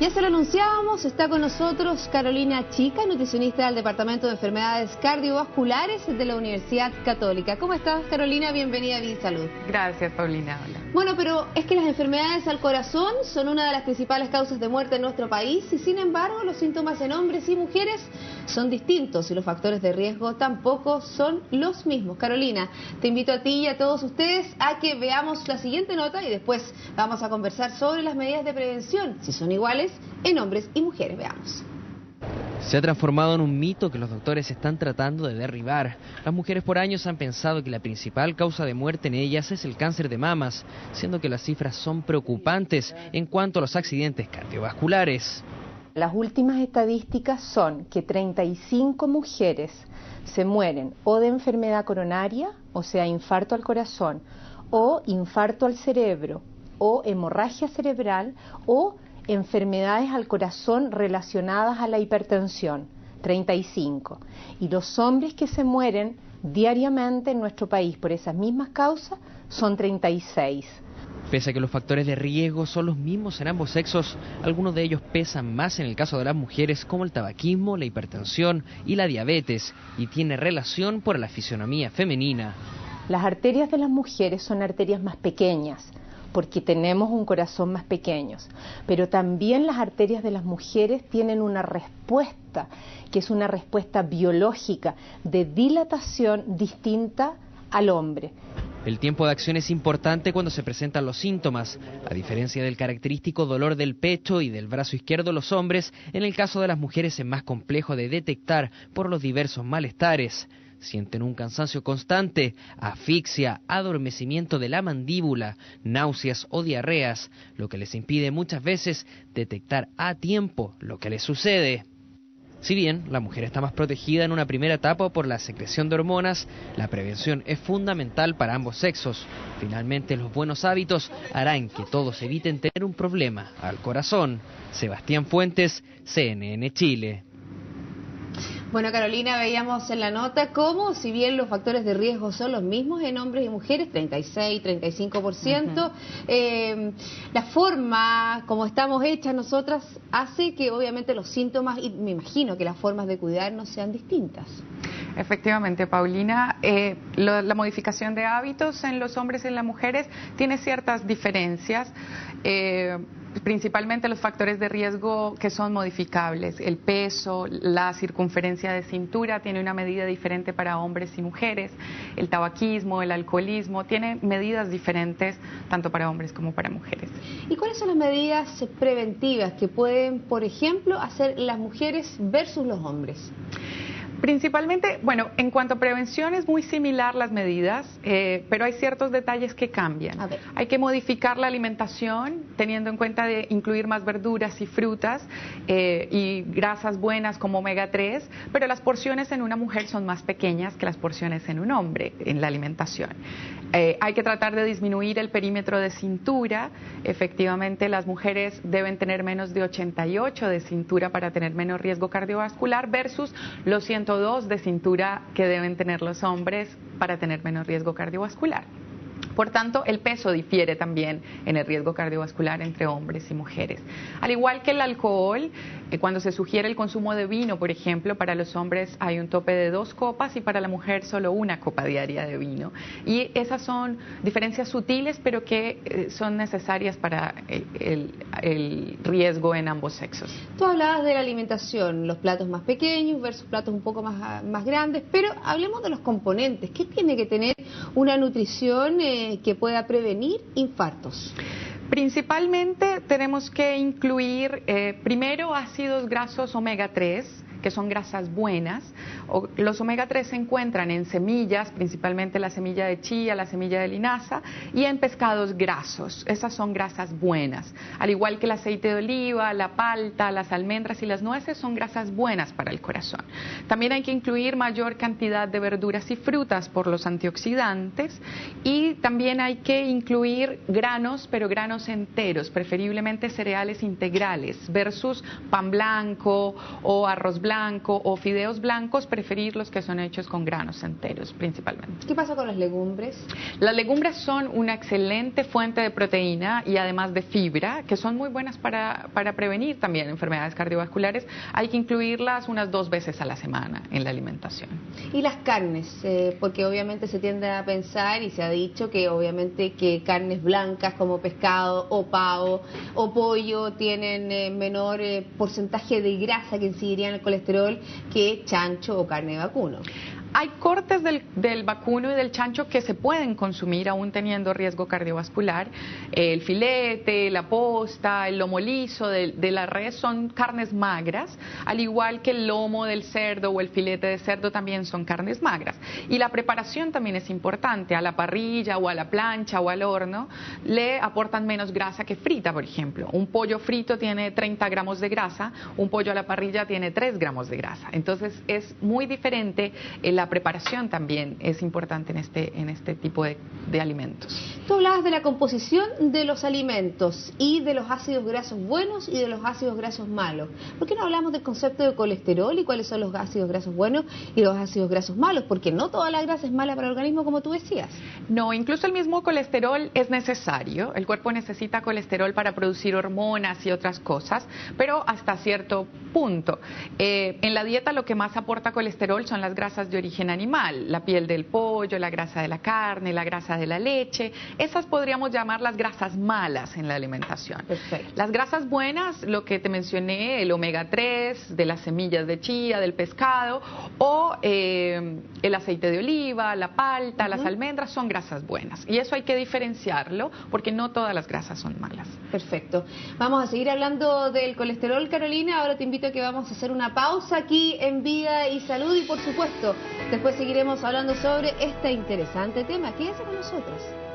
Ya se lo anunciábamos, está con nosotros Carolina Chica, nutricionista del Departamento de Enfermedades Cardiovasculares de la Universidad Católica. ¿Cómo estás, Carolina? Bienvenida a ViSalud. Gracias, Paulina. Hola. Bueno, pero es que las enfermedades al corazón son una de las principales causas de muerte en nuestro país y sin embargo los síntomas en hombres y mujeres son distintos y los factores de riesgo tampoco son los mismos. Carolina, te invito a ti y a todos ustedes a que veamos la siguiente nota y después vamos a conversar sobre las medidas de prevención, si son iguales en hombres y mujeres. Veamos. Se ha transformado en un mito que los doctores están tratando de derribar. Las mujeres por años han pensado que la principal causa de muerte en ellas es el cáncer de mamas, siendo que las cifras son preocupantes en cuanto a los accidentes cardiovasculares. Las últimas estadísticas son que 35 mujeres se mueren o de enfermedad coronaria, o sea, infarto al corazón, o infarto al cerebro, o hemorragia cerebral, o enfermedades al corazón relacionadas a la hipertensión, 35. Y los hombres que se mueren diariamente en nuestro país por esas mismas causas son 36. Pese a que los factores de riesgo son los mismos en ambos sexos, algunos de ellos pesan más en el caso de las mujeres, como el tabaquismo, la hipertensión y la diabetes, y tiene relación por la fisionomía femenina. Las arterias de las mujeres son arterias más pequeñas, porque tenemos un corazón más pequeño, pero también las arterias de las mujeres tienen una respuesta, que es una respuesta biológica de dilatación distinta al hombre. El tiempo de acción es importante cuando se presentan los síntomas. A diferencia del característico dolor del pecho y del brazo izquierdo, los hombres, en el caso de las mujeres es más complejo de detectar por los diversos malestares. Sienten un cansancio constante, asfixia, adormecimiento de la mandíbula, náuseas o diarreas, lo que les impide muchas veces detectar a tiempo lo que les sucede. Si bien la mujer está más protegida en una primera etapa por la secreción de hormonas, la prevención es fundamental para ambos sexos. Finalmente, los buenos hábitos harán que todos eviten tener un problema al corazón. Sebastián Fuentes, CNN Chile. Bueno, Carolina, veíamos en la nota cómo, si bien los factores de riesgo son los mismos en hombres y mujeres, 36, 35%, la forma como estamos hechas nosotras hace que obviamente los síntomas, y me imagino que las formas de cuidarnos sean distintas. Efectivamente, Paulina, la modificación de hábitos en los hombres y en las mujeres tiene ciertas diferencias. Principalmente los factores de riesgo que son modificables, el peso, la circunferencia de cintura tiene una medida diferente para hombres y mujeres, el tabaquismo, el alcoholismo, tiene medidas diferentes tanto para hombres como para mujeres. ¿Y cuáles son las medidas preventivas que pueden, por ejemplo, hacer las mujeres versus los hombres? Principalmente, bueno, en cuanto a prevención es muy similar las medidas, pero hay ciertos detalles que cambian. Hay que modificar la alimentación teniendo en cuenta de incluir más verduras y frutas y grasas buenas como omega 3, pero las porciones en una mujer son más pequeñas que las porciones en un hombre en la alimentación. Hay que tratar de disminuir el perímetro de cintura. Efectivamente, las mujeres deben tener menos de 88 de cintura para tener menos riesgo cardiovascular versus los 102 de cintura que deben tener los hombres para tener menos riesgo cardiovascular. Por tanto, el peso difiere también en el riesgo cardiovascular entre hombres y mujeres. Al igual que el alcohol, cuando se sugiere el consumo de vino, por ejemplo, para los hombres hay un tope de 2 copas y para la mujer solo 1 copa diaria de vino. Y esas son diferencias sutiles, pero que son necesarias para el riesgo en ambos sexos. Tú hablabas de la alimentación, los platos más pequeños versus platos un poco más grandes, pero hablemos de los componentes. ¿Qué tiene que tener una nutrición que pueda prevenir infartos? Principalmente tenemos que incluir primero ácidos grasos omega 3, que son grasas buenas. Los omega 3 se encuentran en semillas, principalmente la semilla de chía, la semilla de linaza, y en pescados grasos. Esas son grasas buenas. Al igual que el aceite de oliva, la palta, las almendras y las nueces son grasas buenas para el corazón. También hay que incluir mayor cantidad de verduras y frutas por los antioxidantes, y también hay que incluir granos, pero granos enteros, preferiblemente cereales integrales, versus pan blanco o arroz blanco blanco o fideos blancos, preferir los que son hechos con granos enteros principalmente. ¿Qué pasa con las legumbres? Las legumbres son una excelente fuente de proteína y además de fibra, que son muy buenas para prevenir también enfermedades cardiovasculares. Hay que incluirlas unas 2 veces a la semana en la alimentación. Y las carnes, porque obviamente se tiende a pensar y se ha dicho que obviamente que carnes blancas como pescado o pavo o pollo tienen menor porcentaje de grasa que incidiría en el colesterol que chancho o carne de vacuno. Hay cortes del vacuno y del chancho que se pueden consumir aún teniendo riesgo cardiovascular. El filete, la posta, el lomo liso de la res son carnes magras, al igual que el lomo del cerdo o el filete de cerdo también son carnes magras. Y la preparación también es importante, a la parrilla o a la plancha o al horno le aportan menos grasa que frita, por ejemplo. Un pollo frito tiene 30 gramos de grasa, un pollo a la parrilla tiene 3 gramos de grasa. Entonces es muy diferente. La preparación también es importante en este tipo de alimentos. Tú hablabas de la composición de los alimentos y de los ácidos grasos buenos y de los ácidos grasos malos. ¿Por qué no hablamos del concepto de colesterol y cuáles son los ácidos grasos buenos y los ácidos grasos malos? Porque no toda la grasa es mala para el organismo, como tú decías. No, incluso el mismo colesterol es necesario. El cuerpo necesita colesterol para producir hormonas y otras cosas, pero hasta cierto punto. En la dieta lo que más aporta colesterol son las grasas de origen animal, la piel del pollo, la grasa de la carne, la grasa de la leche. Esas podríamos llamar las grasas malas en la alimentación. Perfecto. Las grasas buenas, lo que te mencioné, el omega 3, de las semillas de chía, del pescado, o el aceite de oliva, la palta, las almendras, son grasas buenas. Y eso hay que diferenciarlo porque no todas las grasas son malas. Perfecto. Vamos a seguir hablando del colesterol, Carolina. Ahora te invito a que vamos a hacer una pausa aquí en Vida y Salud y, por supuesto, después seguiremos hablando sobre este interesante tema. Quédense con nosotros.